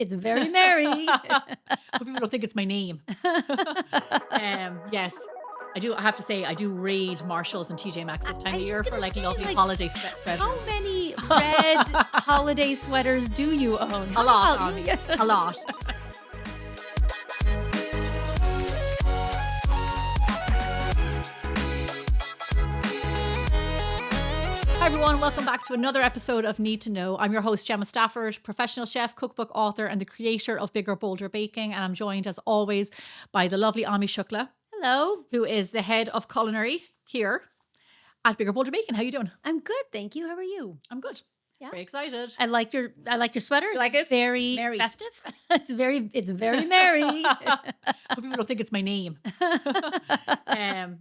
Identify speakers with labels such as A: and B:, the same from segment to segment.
A: It's very merry.
B: Hope people don't think it's my name. Yes. I have to say, I do raid Marshalls and TJ Maxx this time
A: I
B: of
A: was
B: year
A: just
B: for
A: gonna
B: like
A: say,
B: lovely
A: like,
B: holiday sweaters.
A: How many red holiday sweaters do you own?
B: A lot,
A: How-
B: Ami. A lot. Hi everyone, welcome back to another episode of Need to Know. I'm your host, Gemma Stafford, professional chef, cookbook author, and the creator of Bigger Bolder Baking. And I'm joined as always by the lovely Ami Shukla,
A: Hello.
B: who is the head of culinary here at Bigger Bolder Baking. How you doing?
A: I'm good, thank you. How are you?
B: I'm good.
A: Yeah.
B: Very excited.
A: I like your sweater.
B: You like
A: It's
B: it?
A: very
B: Merry.
A: festive. It's very merry.
B: Hope people don't think it's my name.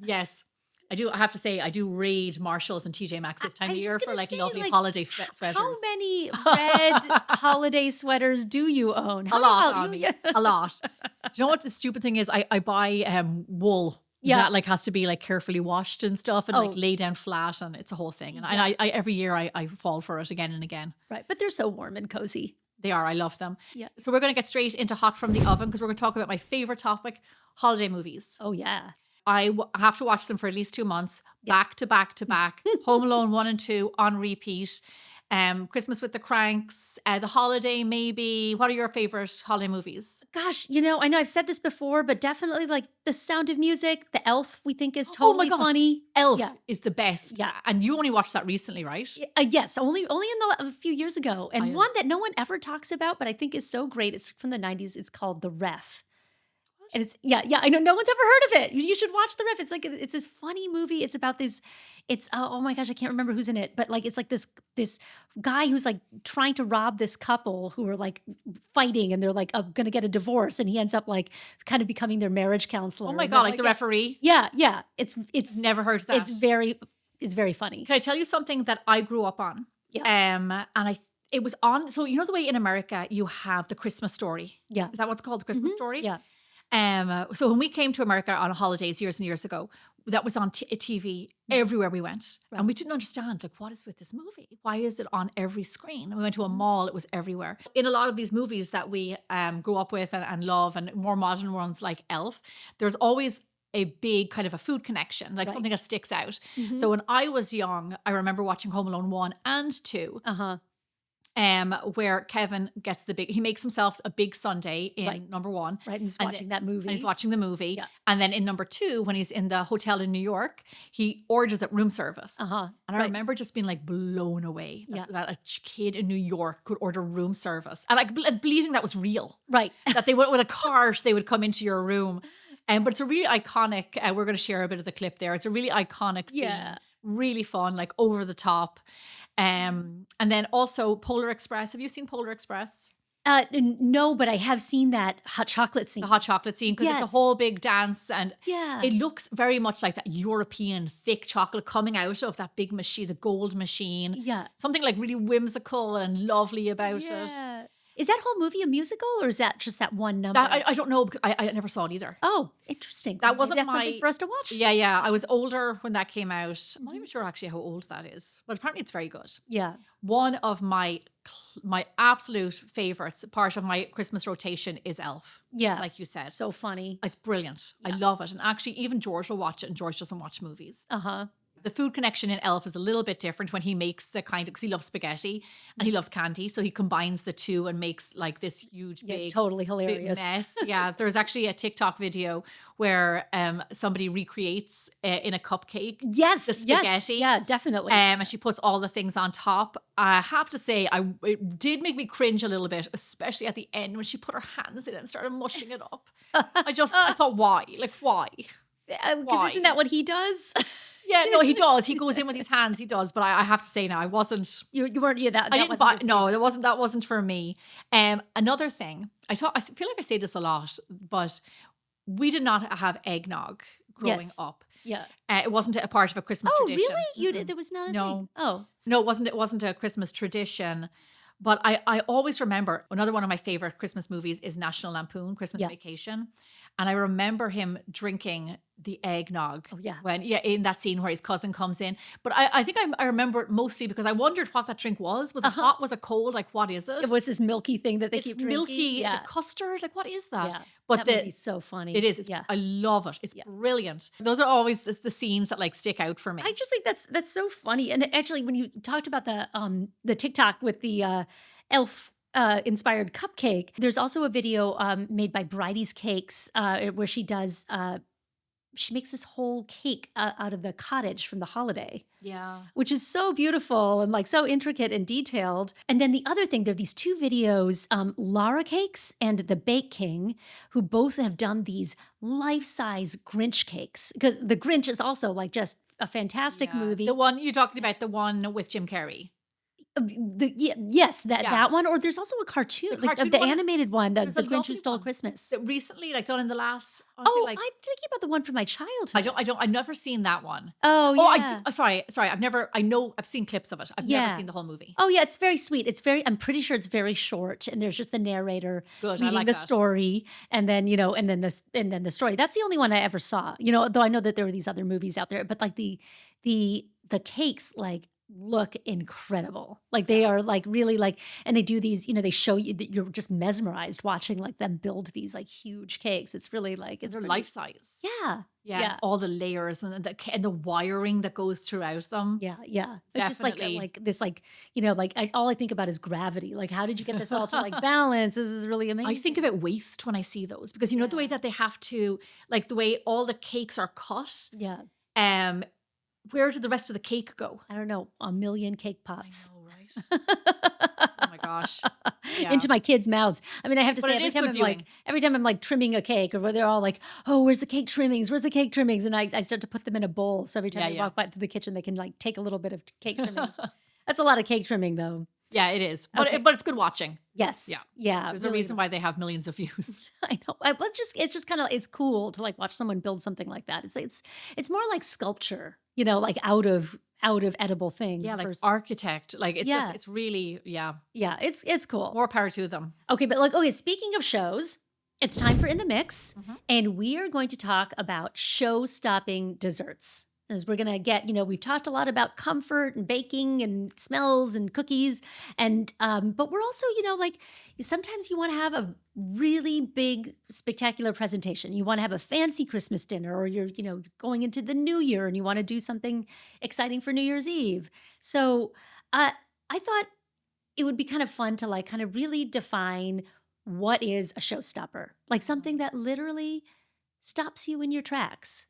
B: Yes. I have to say, I do raid Marshalls and TJ Maxx this time
A: I
B: of
A: was
B: year
A: just
B: for
A: gonna
B: like
A: say,
B: lovely
A: like,
B: holiday sweaters.
A: How many red holiday sweaters do you own?
B: A lot,
A: How-
B: Ami. A lot. Do you know what the stupid thing is? I buy wool.
A: Yeah.
B: That like has to be like carefully washed and stuff and like
A: Oh.
B: lay down flat, and it's a whole thing. And I every year I fall for it again and again.
A: Right, but they're so warm and cozy.
B: They are. I love them.
A: Yeah.
B: So we're going to get straight into hot from the oven because we're going to talk about my favorite topic, holiday movies.
A: Oh yeah.
B: I have to watch them for at least 2 months, back to back to back. Home Alone 1 and 2 on repeat. Christmas with the Cranks, The Holiday maybe. What are your favorite holiday movies?
A: Gosh, I know I've said this before, but definitely like The Sound of Music, The Elf, we think is
B: Oh my
A: totally
B: gosh.
A: funny.
B: Elf
A: Yeah.
B: is the best.
A: Yeah.
B: And you only watched that recently, right?
A: Yes, only a few years ago. And
B: Oh, yeah.
A: one that no one ever talks about, but I think is so great. It's from the 90s. It's called The Ref. And it's, I know no one's ever heard of it. You should watch The Ref. It's like, it's this funny movie. It's about oh my gosh, I can't remember who's in it, but like, it's like this guy who's like trying to rob this couple who are like fighting and they're like going to get a divorce. And he ends up like kind of becoming their marriage counselor.
B: Oh my
A: And
B: God,
A: they're
B: like the referee?
A: Yeah. It's
B: Never heard of that.
A: It's very funny.
B: Can I tell you something that I grew up on?
A: Yeah.
B: And it was on, so you know the way in America you have the Christmas story?
A: Yeah.
B: Is that what's called, the Christmas story?
A: Yeah.
B: So when we came to America on holidays years and years ago, that was on TV everywhere we went.
A: Right.
B: And we didn't understand, like, what is with this movie? Why is it on every screen? And we went to a mall, it was everywhere. In a lot of these movies that we grew up with and love, and more modern ones like Elf, there's always a big kind of a food connection, like something that sticks out. So when I was young, I remember watching Home Alone 1 and 2.
A: Uh-huh.
B: Where Kevin gets he makes himself a big sundae in number 1.
A: Right. And he's
B: And
A: watching that movie.
B: And he's watching the movie.
A: Yeah.
B: And then in number 2, when he's in the hotel in New York, he orders at room service.
A: Uh-huh.
B: And I remember just being like blown away that a kid in New York could order room service. And believing that was real.
A: Right.
B: That they would, with a cart, they would come into your room. But it's a really iconic, we're going to share a bit of the clip there. It's a really iconic scene.
A: Yeah.
B: Really fun, like over the top. And then also Polar Express. Have you seen Polar Express?
A: No, but I have seen that hot chocolate scene.
B: The hot chocolate scene, because it's a
A: Yes.
B: whole big dance, and
A: Yeah.
B: it looks very much like that European thick chocolate coming out of that big machine, the gold machine.
A: Yeah.
B: Something like really whimsical and lovely about it.
A: Yeah. Is that whole movie a musical, or is that just that one number?
B: That I don't know, because I never saw it either.
A: Oh, interesting.
B: That
A: Maybe
B: wasn't
A: that's
B: my-
A: something for us to watch.
B: Yeah. I was older when that came out. I'm not even sure actually how old that is, but apparently it's very good.
A: Yeah.
B: One of my absolute favorites, part of my Christmas rotation, is Elf.
A: Yeah.
B: Like you said.
A: So funny.
B: It's brilliant. I love it. And actually, even George will watch it, and George doesn't watch movies.
A: Uh-huh.
B: The food connection in Elf is a little bit different when he makes the kind of, because he loves spaghetti and he loves candy. So he combines the two and makes like this huge,
A: Yeah,
B: big,
A: totally
B: big
A: hilarious.
B: mess. Yeah. There's actually a TikTok video where somebody recreates in a cupcake
A: Yes.
B: the spaghetti.
A: Yes. Yeah, definitely.
B: And she puts all the things on top. I have to say, it did make me cringe a little bit, especially at the end when she put her hands in it and started mushing it up. I thought, why? Like, why?
A: Because isn't that what he does?
B: Yeah, no, he does. He goes in with his hands, he does. But I have to say now, I wasn't.
A: You weren't. Yeah, that
B: I didn't
A: wasn't
B: buy.
A: your
B: No, that wasn't for me. Another thing, I feel like I say this a lot, but we did not have eggnog growing
A: Yes.
B: up.
A: Yeah.
B: It wasn't a part of a Christmas
A: Oh,
B: tradition.
A: really? You did? There was not a
B: No.
A: thing. Oh.
B: No, it wasn't a Christmas tradition. But I always remember, another one of my favorite Christmas movies is National Lampoon, Christmas
A: Yeah.
B: Vacation. And I remember him drinking the eggnog.
A: Oh, yeah.
B: When in that scene where his cousin comes in. But I think I remember it mostly because I wondered what that drink was. Was it hot? Was it cold? Like, what is it?
A: It was this milky thing that they
B: It's
A: keep drinking.
B: milky. Is
A: Yeah.
B: it custard? Like, what is that?
A: Yeah.
B: But
A: That movie's so funny.
B: it is.
A: Yeah.
B: I love it. It's brilliant. Those are always the scenes that like stick out for me.
A: I just think that's so funny. And actually, when you talked about the TikTok with the elf inspired cupcake, there's also a video made by Bridie's Cakes where she does she makes this whole cake out of the cottage from the holiday.
B: Yeah.
A: Which is so beautiful and like so intricate and detailed. And then the other thing, there are these two videos, Lara Cakes and The Bake King, who both have done these life-size Grinch cakes. Because The Grinch is also like just a fantastic movie.
B: The one you're talking about, the one with Jim Carrey.
A: Yes, that one. Or there's also a cartoon, the animated one, the Grinch Who Stole Christmas.
B: Recently, like done in the last.
A: I'm thinking about the one from my childhood.
B: I've never seen that one.
A: Oh, yeah.
B: Sorry. I've seen clips of it. I've never seen the whole movie.
A: Oh, yeah. It's very sweet. I'm pretty sure it's very short, and there's just the narrator reading the story, and then the story. That's the only one I ever saw. Though I know that there were these other movies out there, but like the cakes, like, look incredible. Like they are like really like, and they do these, they show you that you're just mesmerized watching like them build these like huge cakes. It's really like, it's
B: life size.
A: Yeah.
B: All the layers and the wiring that goes throughout them.
A: Yeah. It's just like this, like, all I think about is gravity. Like, how did you get this all to like balance? This is really amazing.
B: I think about waste when I see those because the way that they have to, like the way all the cakes are cut.
A: Yeah.
B: Where did the rest of the cake go?
A: I don't know. A million cake pops.
B: I know, right? Oh my gosh. Yeah.
A: Into my kids' mouths. I mean, I have to say, every time I'm like trimming a cake, or where they're all like, "Oh, where's the cake trimmings? Where's the cake trimmings?" And I start to put them in a bowl. So every time I walk by through the kitchen, they can like take a little bit of cake trimming. That's a lot of cake trimming, though.
B: Yeah, it is. But it's good watching.
A: Yes. Yeah.
B: There's a reason why they have millions of views.
A: I know. But it's just kind of, it's cool to like watch someone build something like that. It's more like sculpture, like out of edible things.
B: Yeah, like architect. Like it's just, it's really,
A: Yeah, it's cool.
B: More power to them.
A: Okay, but speaking of shows, it's time for In the Mix. And we are going to talk about show-stopping desserts. As we're going to get, we've talked a lot about comfort and baking and smells and cookies. And, but we're also, sometimes you want to have a really big, spectacular presentation. You want to have a fancy Christmas dinner, or you're, going into the new year and you want to do something exciting for New Year's Eve. So I thought it would be kind of fun to like kind of really define what is a showstopper, like something that literally stops you in your tracks.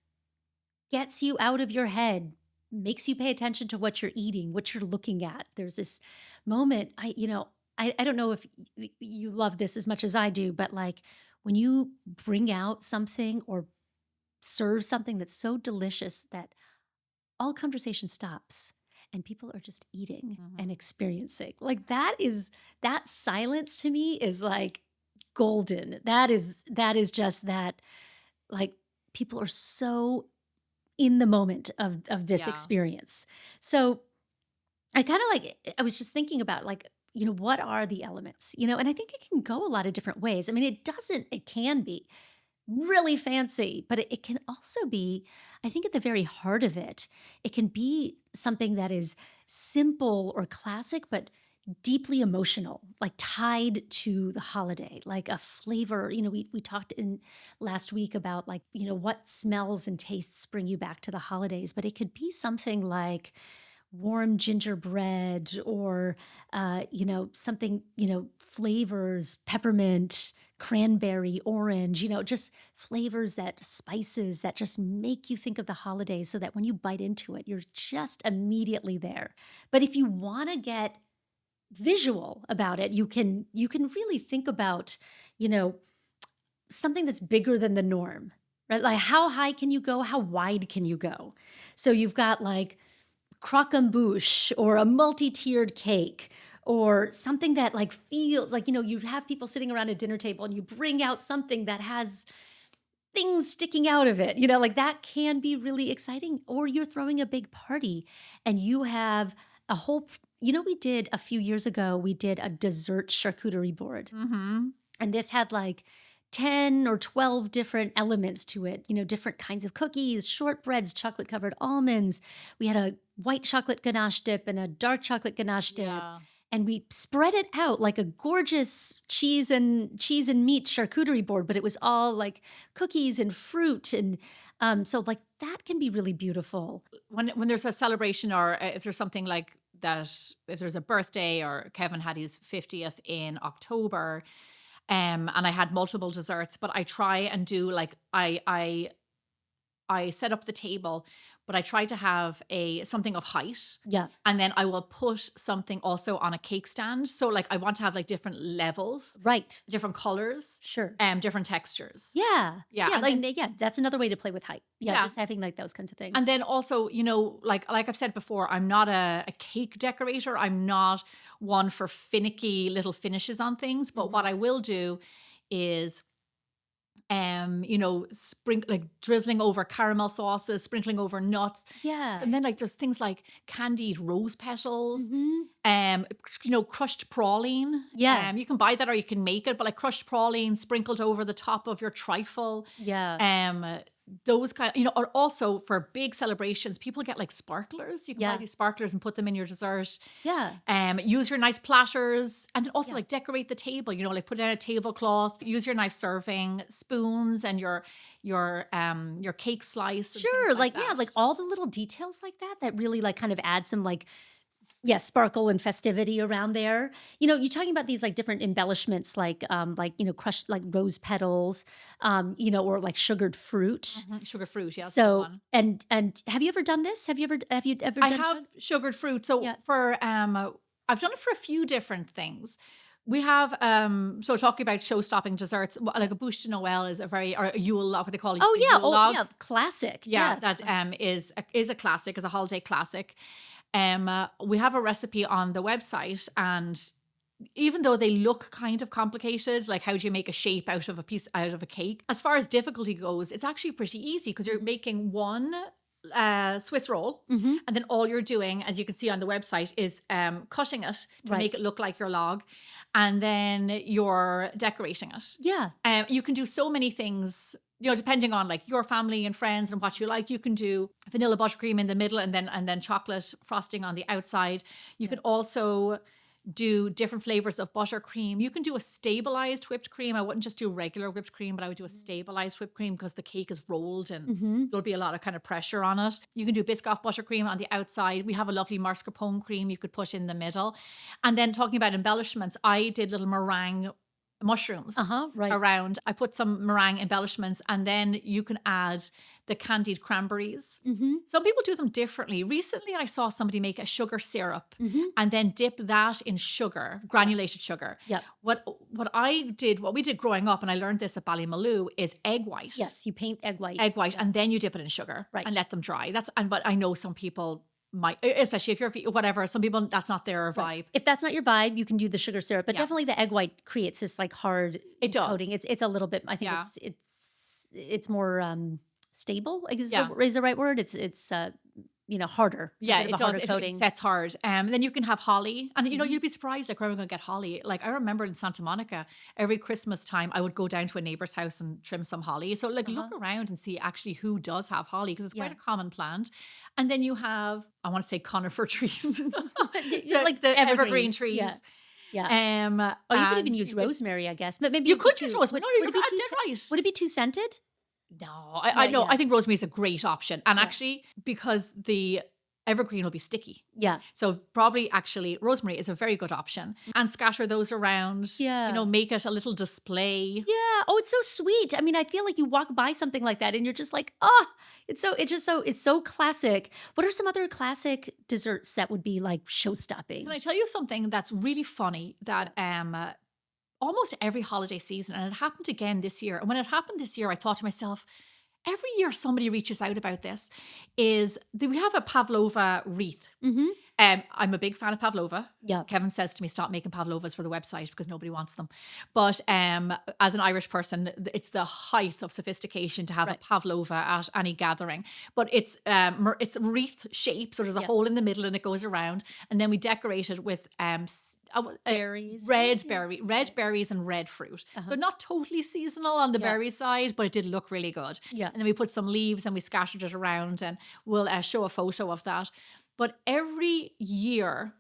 A: Gets you out of your head, makes you pay attention to what you're eating, what you're looking at. There's this moment, I don't know if you love this as much as I do, but like when you bring out something or serve something that's so delicious that all conversation stops and people are just eating and experiencing. Like that silence to me is like golden. That is just that, like, people are so in the moment of this experience. So I was just thinking about like, what are the elements, and I think it can go a lot of different ways. I mean, it can be really fancy, but it can also be, I think at the very heart of it, it can be something that is simple or classic, but deeply emotional, like tied to the holiday, like a flavor. We talked in last week about like, what smells and tastes bring you back to the holidays, but it could be something like warm gingerbread or, something, flavors, peppermint, cranberry, orange, just flavors, spices that just make you think of the holidays so that when you bite into it, you're just immediately there. But if you want to get visual about it, you can really think about, something that's bigger than the norm, right? Like how high can you go? How wide can you go? So you've got like croquembouche or a multi-tiered cake or something that like feels like, you have people sitting around a dinner table and you bring out something that has things sticking out of it, like that can be really exciting. Or you're throwing a big party and you have a whole, we did a few years ago, we did a dessert charcuterie board. And this had like 10 or 12 different elements to it, different kinds of cookies, shortbreads, chocolate covered almonds. We had a white chocolate ganache dip and a dark chocolate ganache dip.
B: Yeah.
A: And we spread it out like a gorgeous cheese and meat charcuterie board, but it was all like cookies and fruit. And so like that can be really beautiful.
B: When there's a celebration, or if there's something like that, if there's a birthday, or Kevin had his 50th in October, and I had multiple desserts, but I try and do like I set up the table, but I try to have something of height.
A: Yeah.
B: And then I will put something also on a cake stand. So like I want to have like different levels,
A: Right.
B: different colors,
A: Sure.
B: different textures.
A: Yeah.
B: Yeah,
A: Yeah.
B: and
A: Like,
B: then-
A: yeah. That's another way to play with height. Yeah.
B: Yeah.
A: Just having like those kinds of things.
B: And then also, like I've said before, I'm not a cake decorator. I'm not one for finicky little finishes on things. But what I will do is like drizzling over caramel sauces, sprinkling over nuts.
A: yeah.
B: And then like there's things like candied rose petals,
A: Mhm.
B: crushed praline.
A: Yeah.
B: You can buy that or you can make it, but like crushed praline sprinkled over the top of your trifle.
A: Yeah.
B: Those kind, or also for big celebrations, people get like sparklers. You can buy
A: Yeah.
B: these sparklers and put them in your dessert.
A: Yeah.
B: Use your nice platters, and then also
A: Yeah.
B: like decorate the table. Like put down a tablecloth. Use your nice serving spoons and your cake slice. And
A: Sure.
B: things
A: Like,
B: that.
A: yeah, like all the little details like that really like kind of add some like, sparkle and festivity around there. You're talking about these like different embellishments, like crushed like rose petals, or like sugared fruit.
B: Sugar fruit. Yeah. That's a good
A: So
B: one.
A: and have you ever done this? Have you ever
B: I
A: done
B: have sugared fruit. So
A: Yeah.
B: for I've done it for a few different things. We have so talking about show-stopping desserts, like a bouche de Noël is or a Yule log, what they call it.
A: Oh
B: a
A: yeah,
B: Yule log.
A: classic.
B: Yeah, that is a classic, is a holiday classic. We have a recipe on the website, and even though they look kind of complicated, like how do you make a shape out of a cake? As far as difficulty goes, it's actually pretty easy because you're making one Swiss roll,
A: Mhm.
B: and then all you're doing, as you can see on the website, is cutting it to
A: Right.
B: make it look like your log, and then you're decorating it.
A: Yeah.
B: You can do so many things, depending on like your family and friends and what you like. You can do vanilla buttercream in the middle, and then chocolate frosting on the outside. You can also do different flavors of buttercream. You can do a stabilized whipped cream. I wouldn't just do regular whipped cream, but I would do a stabilized whipped cream because the cake is rolled and there'll be a lot of kind of pressure on it. You can do Biscoff buttercream on the outside. We have a lovely mascarpone cream you could put in the middle. And then talking about embellishments, I did little meringue mushrooms
A: Right.
B: around. I put some meringue embellishments, and then you can add the candied cranberries. Some people do them differently. Recently, I saw somebody make a sugar syrup and then dip that in sugar, granulated sugar.
A: Yeah.
B: What we did growing up, and I learned this at Ballymaloe, is egg white.
A: Yes, you paint egg white.
B: Egg white, and then you dip it in sugar
A: Right.
B: and let them dry. But I know some people might, especially if you're whatever, some people that's not their vibe.
A: If that's not your vibe, you can do the sugar syrup, but
B: Yeah.
A: definitely the egg white creates this like hard
B: It does.
A: coating. It's a little bit. I think
B: Yeah.
A: it's more stable. I guess
B: Yeah.
A: is the right word. It's harder. It's a
B: Yeah,
A: bit
B: it
A: of a
B: does.
A: harder
B: It
A: coating.
B: sets hard. Then you can have holly. And, you'd be surprised, like, where we're going to get holly. Like, I remember in Santa Monica, every Christmas time, I would go down to a neighbor's house and trim some holly. So, like, look around and see actually who does have holly, because it's quite
A: Yeah.
B: a common plant. And then you have, I want to say conifer trees.
A: Like
B: the evergreen
A: evergreens.
B: trees.
A: Yeah. Yeah. Oh, you could even
B: and
A: use
B: you could-
A: rosemary, I guess. But maybe
B: You
A: it'd
B: could
A: be
B: use
A: too-
B: rosemary.
A: would-
B: No, you're
A: would it be
B: dead
A: too
B: right.
A: Would it be too scented?
B: No, I know.
A: yeah.
B: I think rosemary is a great option. And actually, because the evergreen will be sticky.
A: Yeah.
B: So probably actually rosemary is a very good option. And scatter those around.
A: Yeah.
B: Make it a little display.
A: Yeah. Oh, it's so sweet. I mean, I feel like you walk by something like that and you're just like, oh, it's so classic. What are some other classic desserts that would be like show-stopping?
B: Can I tell you something that's really funny that almost every holiday season, and it happened again this year. And when it happened this year, I thought to myself, every year somebody reaches out about this, we have a pavlova wreath. I'm a big fan of pavlova.
A: Yeah.
B: Kevin says to me, stop making pavlovas for the website because nobody wants them. But as an Irish person, it's the height of sophistication to have a pavlova at any gathering. But it's wreath shape, so there's a hole in the middle and it goes around. And then we decorate it with
A: berries,
B: red berries and red fruit. So not totally seasonal on the berry side, but it did look really good.
A: Yeah.
B: And then we put some leaves and we scattered it around, and we'll show a photo of that. But every year,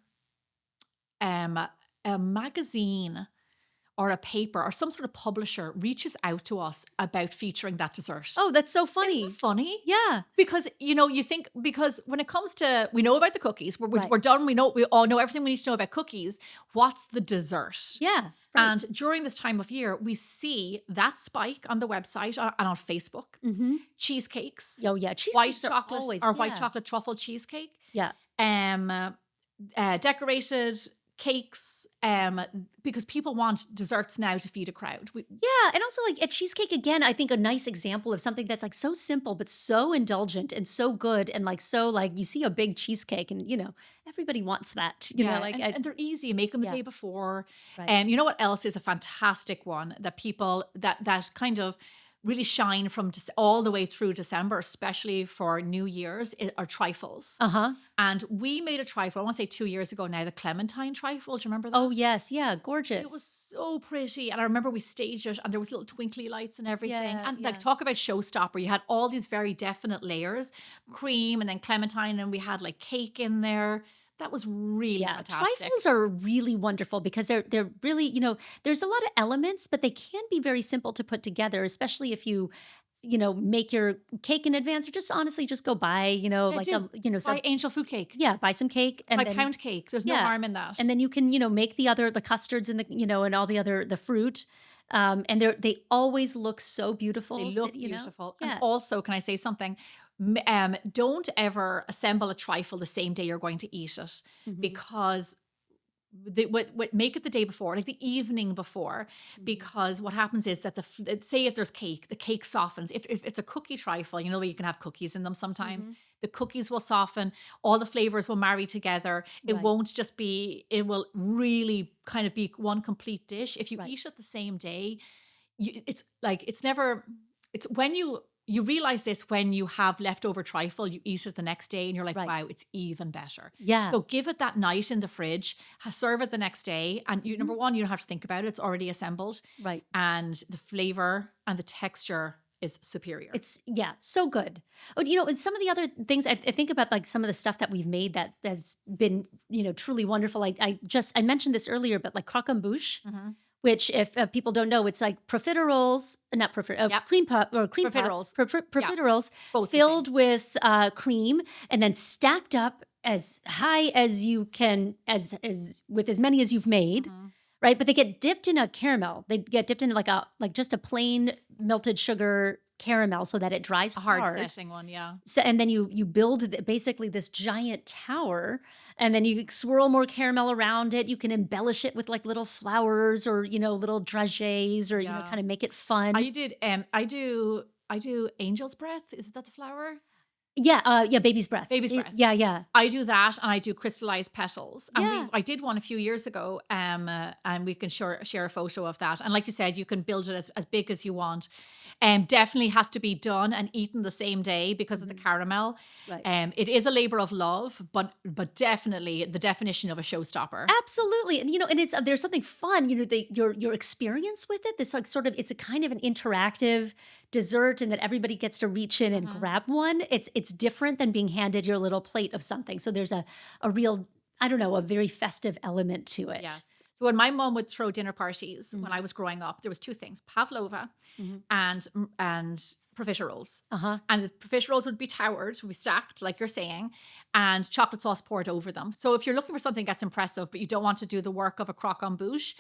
B: a magazine or a paper or some sort of publisher reaches out to us about featuring that dessert.
A: Oh, that's so funny.
B: Isn't that funny?
A: Yeah.
B: Because, you think, because when it comes to, we know about the cookies, we're done, we all know everything we need to know about cookies. What's the dessert?
A: Yeah. Right.
B: And during this time of year, we see that spike on the website and on Facebook. Cheesecakes.
A: Oh, yeah. Cheesecakes
B: White
A: are
B: chocolate
A: always,
B: or white chocolate truffle cheesecake.
A: Yeah.
B: Decorated cakes, because people want desserts now to feed a crowd.
A: Yeah, and also like a cheesecake again, I think a nice example of something that's like so simple but so indulgent and so good, and like so like you see a big cheesecake and everybody wants that. You know, like
B: and they're easy. You make them the day before.
A: Right.
B: You know what else is a fantastic one that people that kind of really shine from all the way through December, especially for New Year's, are trifles. And we made a trifle, I want to say 2 years ago now, the Clementine trifle. Do you remember that?
A: Oh, yes. Yeah. Gorgeous.
B: It was so pretty. And I remember we staged it and there was little twinkly lights and everything.
A: Yeah,
B: and like talk about showstopper. You had all these very definite layers, cream and then Clementine, and we had like cake in there. That was really fantastic.
A: Trifles are really wonderful because they're really, there's a lot of elements, but they can be very simple to put together, especially if you make your cake in advance, or just honestly just go buy,
B: buy angel food cake.
A: Yeah, buy some cake and
B: buy pound cake. There's no harm in that.
A: And then you can, make the custards and and all the fruit. And they always look so beautiful.
B: They look beautiful.
A: Yeah.
B: And also, can I say something? Don't ever assemble a trifle the same day you're going to eat it, because make it the day before, like the evening before, because what happens is that say if there's cake, the cake softens. If it's a cookie trifle, you can have cookies in them sometimes. The cookies will soften, all the flavors will marry together. It won't just be, it will really kind of be one complete dish. If you eat it the same day, it's when you realize this when you have leftover trifle, you eat it the next day and you're like, wow, it's even better.
A: Yeah.
B: So give it that night in the fridge, serve it the next day. And number one, you don't have to think about it. It's already assembled.
A: Right.
B: And the flavor and the texture is superior.
A: It's, so good. Oh, and some of the other things I think about, like some of the stuff that we've made that's been, truly wonderful. I mentioned this earlier, but like croquembouche. Which, if people don't know, it's like profiteroles, not cream
B: Profiteroles.
A: Profiteroles
B: Both
A: filled with cream and then stacked up as high as you can, as with as many as you've made, right? But they get dipped in a caramel. They get dipped in like just a plain melted sugar caramel so that it dries hard.
B: A hard setting one, yeah.
A: So, and then you build basically this giant tower, and then you swirl more caramel around it. You can embellish it with like little flowers or, little dragées or, kind of make it fun.
B: I do angel's breath. Is that the flower?
A: Yeah, baby's breath.
B: Baby's breath.
A: Yeah.
B: I do that, and I do crystallized petals. And
A: Yeah.
B: I did one a few years ago, and we can share a photo of that. And like you said, you can build it as big as you want. Definitely has to be done and eaten the same day because of the caramel.
A: Right.
B: It is a labor of love, but definitely the definition of a showstopper.
A: Absolutely. And and there's something fun, your experience with it. This like sort of, it's a kind of an interactive dessert, and that everybody gets to reach in and grab one. It's different than being handed your little plate of something. So there's a real, I don't know, a very festive element to it.
B: Yes. So when my mom would throw dinner parties when I was growing up, there was two things: pavlova and profiteroles. And the profiteroles would be would be stacked, like you're saying, and chocolate sauce poured over them. So if you're looking for something that's impressive, but you don't want to do the work of a croquembouche,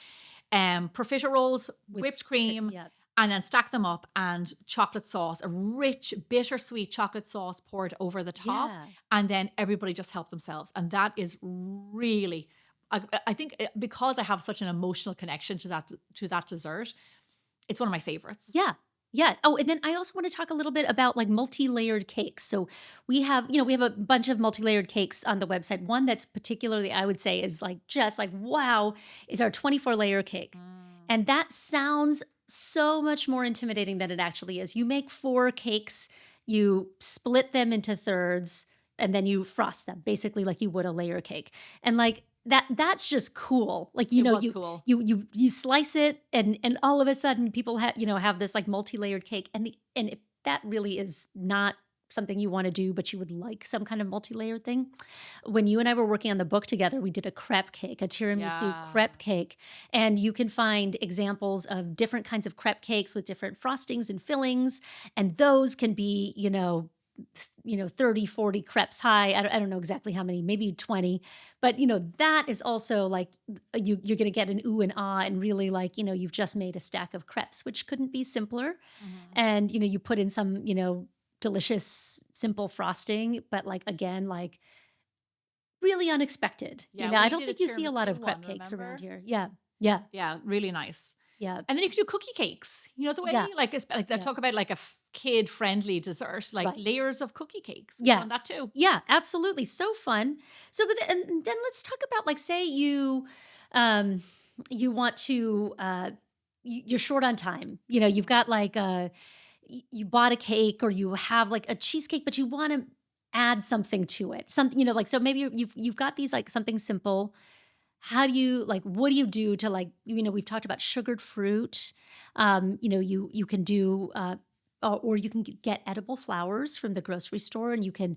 B: profiteroles, whipped cream.
A: Yeah.
B: And then stack them up, and chocolate sauce, a rich, bittersweet chocolate sauce poured over the top.
A: Yeah.
B: And then everybody just help themselves. And that is really, I think because I have such an emotional connection to that dessert, it's one of my favorites.
A: Yeah. Yeah. Oh, and then I also want to talk a little bit about like multi-layered cakes. So we have a bunch of multi-layered cakes on the website. One that's particularly, I would say, is like just like wow, is our 24-layer cake.
B: Mm.
A: And that sounds so much more intimidating than it actually is. You make 4 cakes, you split them into thirds, and then you frost them, basically like you would a layer cake. And like that's just cool. Like,
B: It was cool.
A: you slice it and all of a sudden people have this like multi-layered cake and if that really is not something you want to do, but you would like some kind of multi-layered thing. When you and I were working on the book together, we did a crepe cake, a tiramisu
B: Yeah.
A: crepe cake. And you can find examples of different kinds of crepe cakes with different frostings and fillings. And those can be, 30, 40 crepes high. I don't know exactly how many, maybe 20. But, that is also like you're going to get an ooh and ah and really like, you've just made a stack of crepes, which couldn't be simpler.
B: Mhm.
A: And, you put in some, delicious, simple frosting, but like, again, like really unexpected.
B: Yeah,
A: I
B: we
A: don't
B: did a
A: think you see a lot
B: tiramisu
A: of crepe
B: one,
A: cakes around
B: remember?
A: here. Yeah. Yeah.
B: Yeah, really nice.
A: Yeah.
B: And then you could do cookie cakes. You know the way,
A: Yeah.
B: like, like they
A: Yeah.
B: talk about like a kid-friendly dessert, like
A: Right.
B: layers of cookie cakes. We've
A: Yeah.
B: done that too.
A: Yeah, absolutely. So fun. So, and then let's talk about like, say um, you want to, you're short on time. You've got like you bought a cake or you have like a cheesecake, but you want to add something to it. Something, like, so maybe you've got these like something simple. How do you like, what do you do to like, we've talked about sugared fruit. You can do, or you can get edible flowers from the grocery store and you can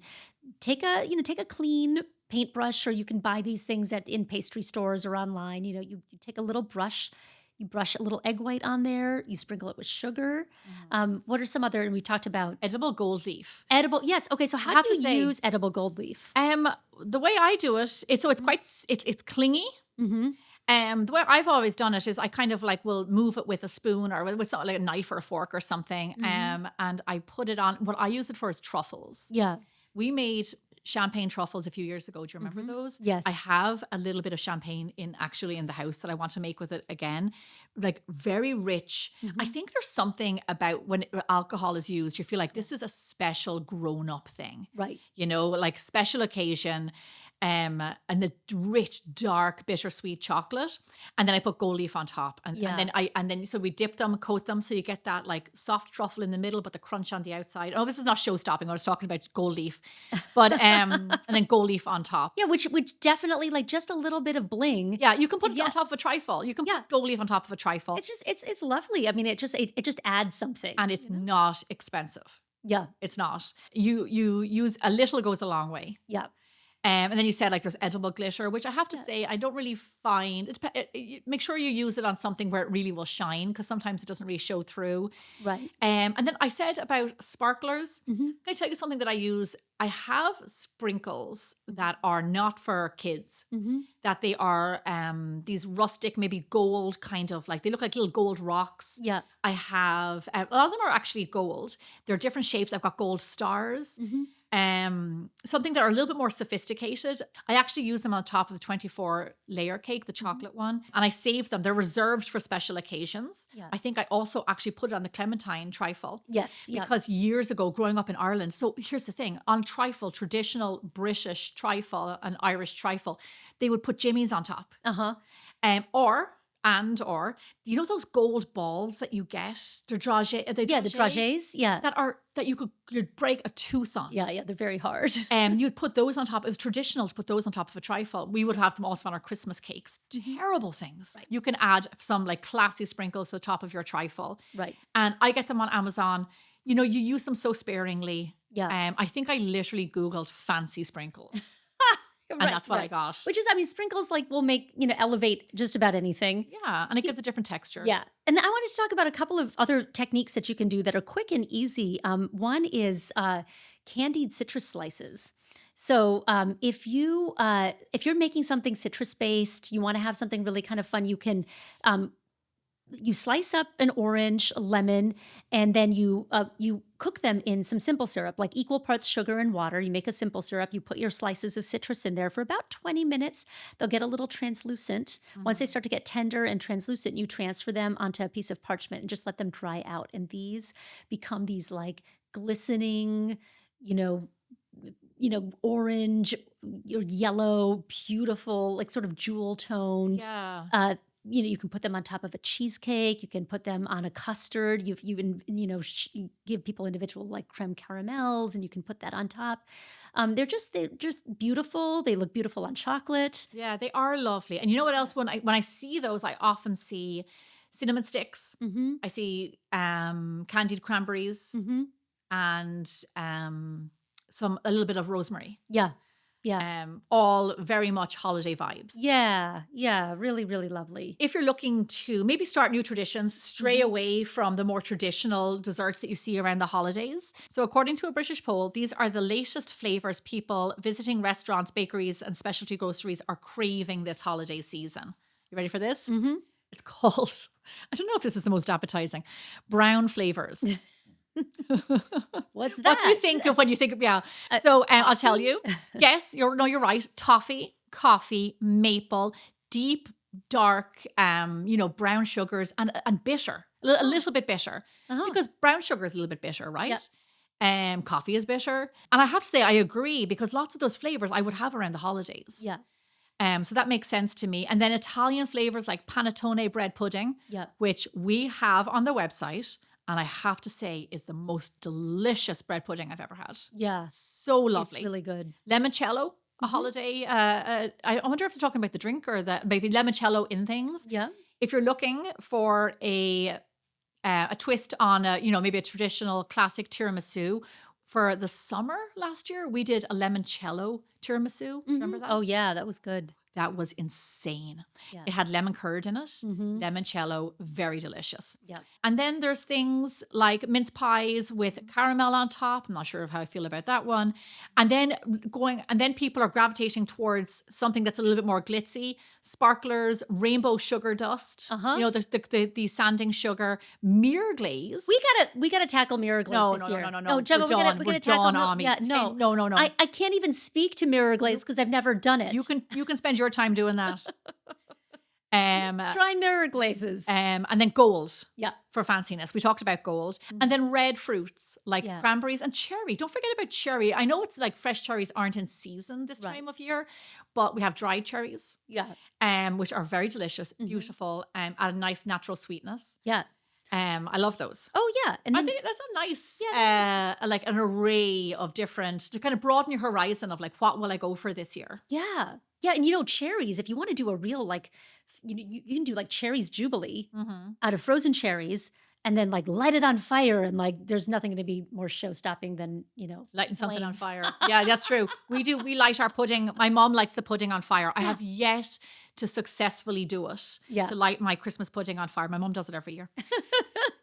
A: take a clean paintbrush or you can buy these things in pastry stores or online. You take a little brush, you brush a little egg white on there, you sprinkle it with sugar.
B: Mhm.
A: What are some other, and we talked about
B: Edible gold leaf.
A: edible. Yes. Okay. So
B: I
A: how
B: have
A: do
B: to
A: you
B: say,
A: use edible gold leaf?
B: the way I do it is so it's quite it's clingy.
A: Mm-hmm.
B: The way I've always done it is I kind of like will move it with a spoon or with something like a knife or a fork or something.
A: Mm-hmm.
B: And I put it on. What I use it for is truffles.
A: Yeah.
B: We made champagne truffles a few years ago. Do you remember
A: Mm-hmm.
B: those?
A: Yes.
B: I have a little bit of champagne in the house that I want to make with it again. Like very rich. I
A: Mm-hmm.
B: think there's something about when alcohol is used, you feel like this is a special grown up thing,
A: Right.
B: like special occasion. And the rich, dark, bittersweet chocolate, and then I put gold leaf on top, and
A: Yeah.
B: then so we dip them, coat them, so you get that like soft truffle in the middle, but the crunch on the outside. Oh, this is not show stopping. I was talking about gold leaf, but and then gold leaf on top.
A: Yeah. Which definitely like just a little bit of bling.
B: Yeah, you can put it
A: Yeah.
B: on top of a trifle. You can
A: Yeah.
B: put gold leaf on top of a trifle,
A: It's just it's lovely. I mean, it just adds something.
B: and it's not expensive.
A: Yeah.
B: It's not. You use a little goes a long way.
A: Yeah.
B: And then you said like there's edible glitter, which I have to say I don't really find. Make sure you use it on something where it really will shine because sometimes it doesn't really show through.
A: Right.
B: And then I said about sparklers.
A: Mm-hmm.
B: Can I tell you something that I use? I have sprinkles that are not for kids.
A: Mm-hmm.
B: That they are these rustic, maybe gold kind of like they look like little gold rocks.
A: Yeah.
B: I have a lot of them are actually gold. They're different shapes. I've got gold stars.
A: Mm-hmm.
B: Something that are a little bit more sophisticated. I actually use them on top of the 24 layer cake, the chocolate one, and I save them. They're reserved for special occasions.
A: Yeah.
B: I think I also actually put it on the Clementine trifle.
A: Yes. Yeah.
B: Because years ago, growing up in Ireland, so here's the thing on trifle, traditional British trifle and Irish trifle, they would put jimmies on top.
A: Uh-huh.
B: Or you know those gold balls that you get? They're dragé.
A: Yeah, the dragées. Yeah.
B: That you'd break a tooth on.
A: Yeah, they're very hard.
B: You'd put those on top. It was traditional to put those on top of a trifle. We would have them also on our Christmas cakes. Terrible things.
A: Right.
B: You can add some like classy sprinkles to the top of your trifle.
A: Right.
B: And I get them on Amazon. You use them so sparingly.
A: Yeah.
B: I think I literally Googled fancy sprinkles. And
A: Right,
B: that's what I
A: right.
B: got.
A: Which is, I mean, sprinkles like will make, elevate just about anything.
B: Yeah. And it gives a different texture.
A: Yeah. And then I wanted to talk about a couple of other techniques that you can do that are quick and easy. One is candied citrus slices. So if you're making something citrus based, you want to have something really kind of fun, you can you slice up an orange, a lemon, and then you cook them in some simple syrup, like equal parts sugar and water. You make a simple syrup. You put your slices of citrus in there for about 20 minutes. They'll get a little translucent. Once they start to get tender and translucent, you transfer them onto a piece of parchment and just let them dry out. And these become these like glistening, you know, orange or yellow, beautiful, like sort of jewel toned.
B: Yeah.
A: You can put them on top of a cheesecake. You can put them on a custard. You give people individual like creme caramels, and you can put that on top. They're just beautiful. They look beautiful on chocolate.
B: Yeah, they are lovely. And you know what else? When I see those, I often see cinnamon sticks.
A: Mm-hmm.
B: I see candied cranberries
A: Mm-hmm.
B: and a little bit of rosemary.
A: Yeah. Yeah.
B: All very much holiday vibes.
A: Yeah. Really, really lovely.
B: If you're looking to maybe start new traditions, stray away from the more traditional desserts that you see around the holidays. So according to a British poll, these are the latest flavors people visiting restaurants, bakeries, and specialty groceries are craving this holiday season. You ready for this?
A: Mm-hmm.
B: It's called, I don't know if this is the most appetizing, brown flavors.
A: What's that?
B: What do you think of when you think of, So I'll tell you. Yes, you're right. Toffee, coffee, maple, deep, dark, brown sugars and bitter, a little bit bitter.
A: Uh-huh.
B: Because brown sugar is a little bit bitter, right?
A: Yeah.
B: Coffee is bitter. And I have to say, I agree, because lots of those flavors I would have around the holidays.
A: Yeah.
B: So that makes sense to me. And then Italian flavors like panettone bread pudding,
A: Yeah.
B: which we have on the website. And I have to say is the most delicious bread pudding I've ever had.
A: Yeah.
B: So lovely.
A: It's really good.
B: Limoncello, a holiday. I wonder if they're talking about the drink or maybe limoncello in things.
A: Yeah.
B: If you're looking for a twist on maybe a traditional classic tiramisu, for the summer last year, we did a limoncello tiramisu. Remember that?
A: Oh yeah, that was good.
B: That was insane.
A: Yeah.
B: It had lemon curd in it,
A: Mhm.
B: limoncello, very delicious.
A: Yeah.
B: And then there's things like mince pies with caramel on top. I'm not sure of how I feel about that one. And then people are gravitating towards something that's a little bit more glitzy, sparklers, rainbow sugar dust.
A: Uh-huh.
B: You know, the sanding sugar, mirror glaze.
A: We gotta tackle mirror glaze this year.
B: No.
A: Oh, Gemma,
B: We're done.
A: we're
B: We're
A: gonna tackle
B: done, Ami.
A: Yeah, no.
B: No.
A: I can't even speak to mirror glaze because I've never done it.
B: You can spend your time doing that.
A: Try mirror glazes.
B: And then gold.
A: Yeah.
B: For fanciness. We talked about gold. And then red fruits like
A: Yeah.
B: cranberries and cherry. Don't forget about cherry. I know it's like fresh cherries aren't in season this
A: Right.
B: time of year, but we have dried cherries,
A: Yeah.
B: which are very delicious, beautiful, add a nice natural sweetness.
A: Yeah.
B: I love those.
A: Oh yeah. And
B: I
A: then
B: think that's a nice,
A: Yeah,
B: like an array of different, to kind of broaden your horizon of like, what will I go for this year?
A: yeah. Yeah, and cherries, if you want to do a real like you can do like cherries jubilee out of frozen cherries and then like light it on fire and like there's nothing going to be more show stopping than,
B: Lighting something on
A: flames.
B: fire. Yeah, that's true. We light our pudding. My mom lights the pudding on fire. I have yet to successfully do it.
A: Yeah.
B: To light my Christmas pudding on fire. My mom does it every year.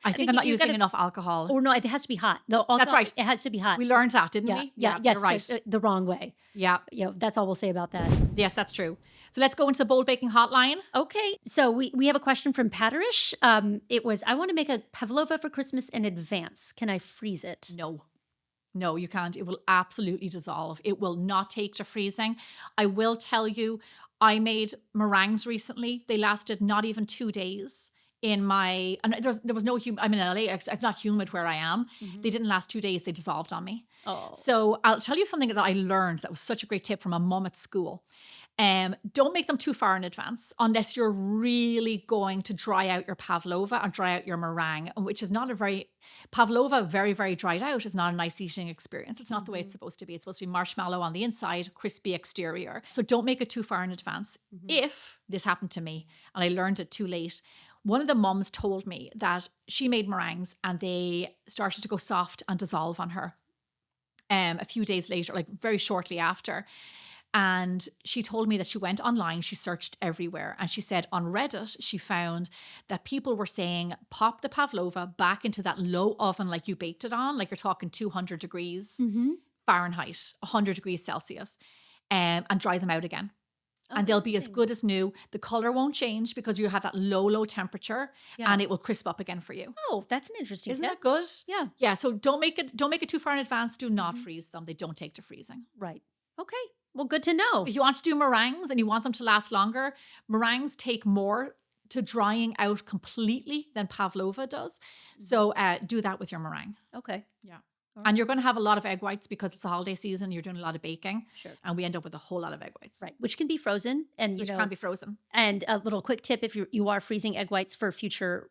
B: I think
A: think
B: I'm not
A: you
B: using
A: gotta-
B: enough alcohol.
A: Or no, it has to be hot.
B: That's right.
A: It has to be hot.
B: We learned that, didn't
A: yeah,
B: we?
A: yeah, yes,
B: you're right.
A: the wrong way.
B: Yeah.
A: That's all we'll say about that.
B: Yes, that's true. So let's go into the bold baking hotline.
A: Okay, so we have a question from Patterish. It was, I want to make a pavlova for Christmas in advance. Can I freeze it?
B: No, you can't. It will absolutely dissolve. It will not take to freezing. I will tell you, I made meringues recently. They lasted not even 2 days. And there was no I'm in LA. It's not humid where I am. They didn't last 2 days. They dissolved on me.
A: Oh.
B: So I'll tell you something that I learned that was such a great tip from a mum at school. Don't make them too far in advance unless you're really going to dry out your pavlova and dry out your meringue, which is not pavlova very, very dried out is not a nice eating experience. It's not the way it's supposed to be. It's supposed to be marshmallow on the inside, crispy exterior. So don't make it too far in advance. If this happened to me and I learned it too late, one of the mums told me that she made meringues and they started to go soft and dissolve on her a few days later, like very shortly after. And she told me that she went online, she searched everywhere, and she said on Reddit, she found that people were saying, pop the pavlova back into that low oven like you baked it on, like you're talking 200 degrees Fahrenheit, 100 degrees Celsius, and dry them out again. and they'll be as
A: interesting.
B: good as new. The color won't change because you have that low temperature,
A: Yeah.
B: and it will crisp up again for you.
A: Oh, that's an interesting
B: Isn't
A: tip.
B: that good?
A: Yeah.
B: Yeah. So don't make it too far in advance. Do not freeze them. They don't take to freezing.
A: Right. Okay. Well, good to know.
B: If you want to do meringues and you want them to last longer, meringues take more to drying out completely than pavlova does. So do that with your meringue.
A: Okay.
B: Yeah.
A: All
B: And you're going to have a lot of egg whites because it's the holiday season. You're doing a lot of baking.
A: Sure.
B: And we end up with a whole lot of egg whites.
A: Right. Which can be frozen, and
B: Which can be frozen.
A: And a little quick tip: if you are freezing egg whites for future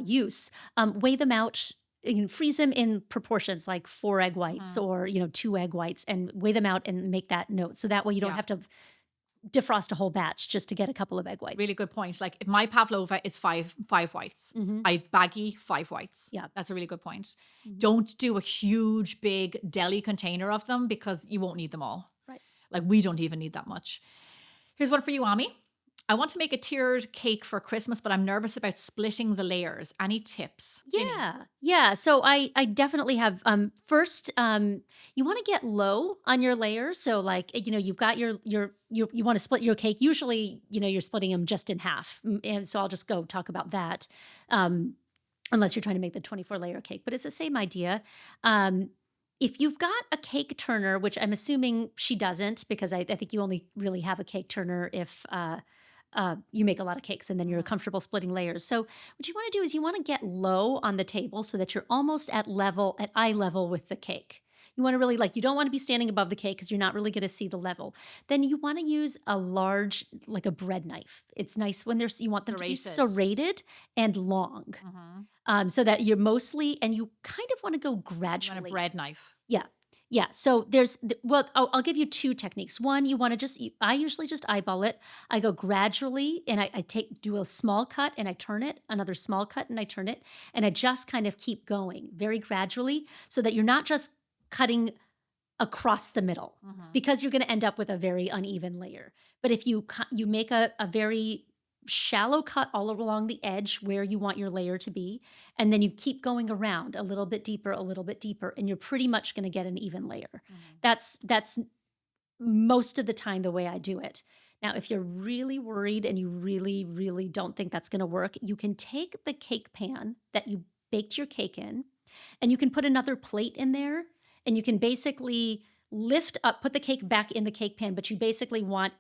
A: use, weigh them out. You can freeze them in proportions, like 4 egg whites or 2 egg whites, and weigh them out and make that note. So that way you don't have to defrost a whole batch just to get a couple of egg whites.
B: Really good point. Like if my pavlova is five whites, I baggy 5 whites.
A: Yeah.
B: That's a really good point. Don't do a huge, big deli container of them because you won't need them all.
A: Right.
B: Like we don't even need that much. Here's one for you, Ami. I want to make a tiered cake for Christmas, but I'm nervous about splitting the layers. Any tips? Ginny?
A: Yeah. So I definitely have. First, you want to get low on your layers. So like you've got you want to split your cake. Usually you're splitting them just in half, and so I'll just go talk about that. Unless you're trying to make the 24 layer cake, but it's the same idea. If you've got a cake turner, which I'm assuming she doesn't, because I think you only really have a cake turner if you make a lot of cakes and then you're comfortable splitting layers. So what you want to do is you want to get low on the table so that you're almost at eye level with the cake. You want to really you don't want to be standing above the cake because you're not really going to see the level. Then you want to use a large, like a bread knife. It's nice when you want them to be serrated and long. So that you're mostly, and you kind of want to go gradually.
B: You want a bread knife.
A: Yeah. So I'll give you 2 techniques. One, you want to I usually just eyeball it. I go gradually and I do a small cut and I turn it, another small cut and I turn it. And I just kind of keep going very gradually so that you're not just cutting across the middle because you're going to end up with a very uneven layer. But if you make a very shallow cut all along the edge where you want your layer to be, and then you keep going around a little bit deeper, and you're pretty much going to get an even layer. That's most of the time the way I do it. Now, if you're really worried and you really, really don't think that's going to work, you can take the cake pan that you baked your cake in, and you can put another plate in there, and you can basically lift up, put the cake back in the cake pan, but you basically want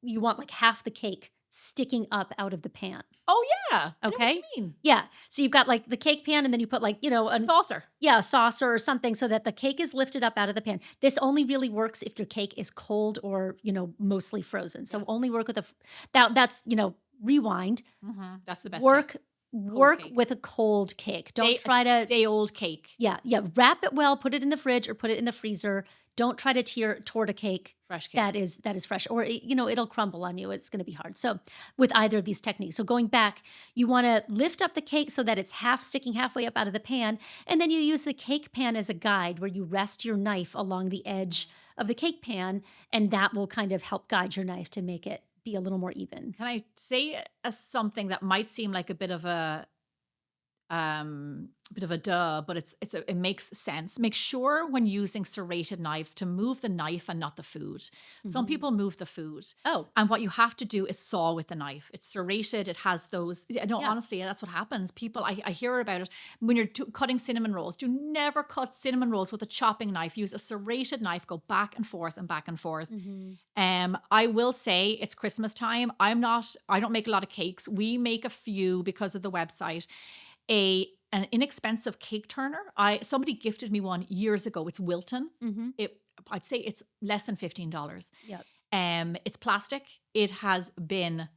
A: like half the cake sticking up out of the pan.
B: Oh yeah.
A: Okay.
B: I know what you mean.
A: Yeah. So you've got like the cake pan and then you put a
B: saucer.
A: Yeah, a saucer or something so that the cake is lifted up out of the pan. This only really works if your cake is cold or, mostly frozen. So only work with that's rewind.
B: That's the best.
A: Work with a cold cake. Don't try to
B: day-old cake.
A: Yeah. Wrap it well, put it in the fridge or put it in the freezer. Don't try to tort a cake.
B: Fresh cake.
A: That is fresh, or it'll crumble on you. It's going to be hard. So with either of these techniques. So going back, you want to lift up the cake so that it's sticking halfway up out of the pan, and then you use the cake pan as a guide where you rest your knife along the edge of the cake pan, and that will kind of help guide your knife to make it be a little more even.
B: Can I say something that might seem like a bit of a duh, but it makes sense. Make sure when using serrated knives to move the knife and not the food. Some people move the food.
A: Oh.
B: And what you have to do is saw with the knife. It's serrated. It has those. Honestly, that's what happens. People, I hear about it. When you're cutting cinnamon rolls, do never cut cinnamon rolls with a chopping knife. Use a serrated knife. Go back and forth and back and forth. I will say it's Christmas time. I don't make a lot of cakes. We make a few because of the website. An inexpensive cake turner. Somebody gifted me one years ago. It's Wilton. I'd say it's less than $15.
A: Yep.
B: It's plastic. It has been.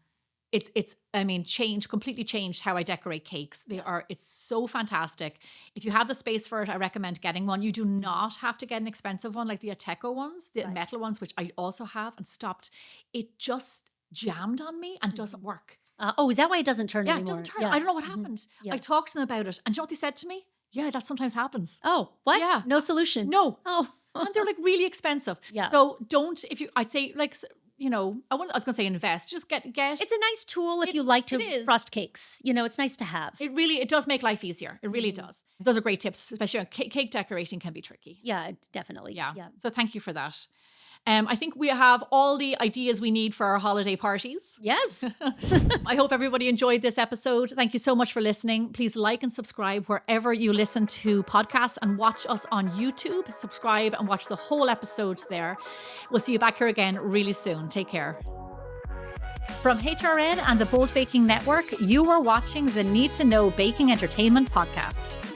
B: Completely changed how I decorate cakes. It's so fantastic. If you have the space for it, I recommend getting one. You do not have to get an expensive one like the Ateco ones, the metal ones, which I also have and stopped. It just jammed on me and doesn't work.
A: Is that why it doesn't turn anymore?
B: Yeah, it doesn't turn. Yeah. I don't know what happened. I talked to them about it, and you know what they said to me? Yeah, that sometimes happens.
A: Oh, what?
B: Yeah.
A: No solution.
B: No.
A: Oh.
B: And they're like really expensive.
A: Yeah.
B: So I'd say like, I was going to say invest. Just get.
A: It's a nice tool if you like to frost cakes. It's nice to have.
B: It does make life easier. It really does. Those are great tips, especially on cake decorating can be tricky.
A: Yeah, definitely.
B: Yeah. So thank you for that. I think we have all the ideas we need for our holiday parties.
A: Yes.
B: I hope everybody enjoyed this episode. Thank you so much for listening. Please like and subscribe wherever you listen to podcasts, and watch us on YouTube. Subscribe and watch the whole episode there. We'll see you back here again really soon. Take care. From HRN and the Bold Baking Network, you are watching the Need to Know Baking Entertainment podcast.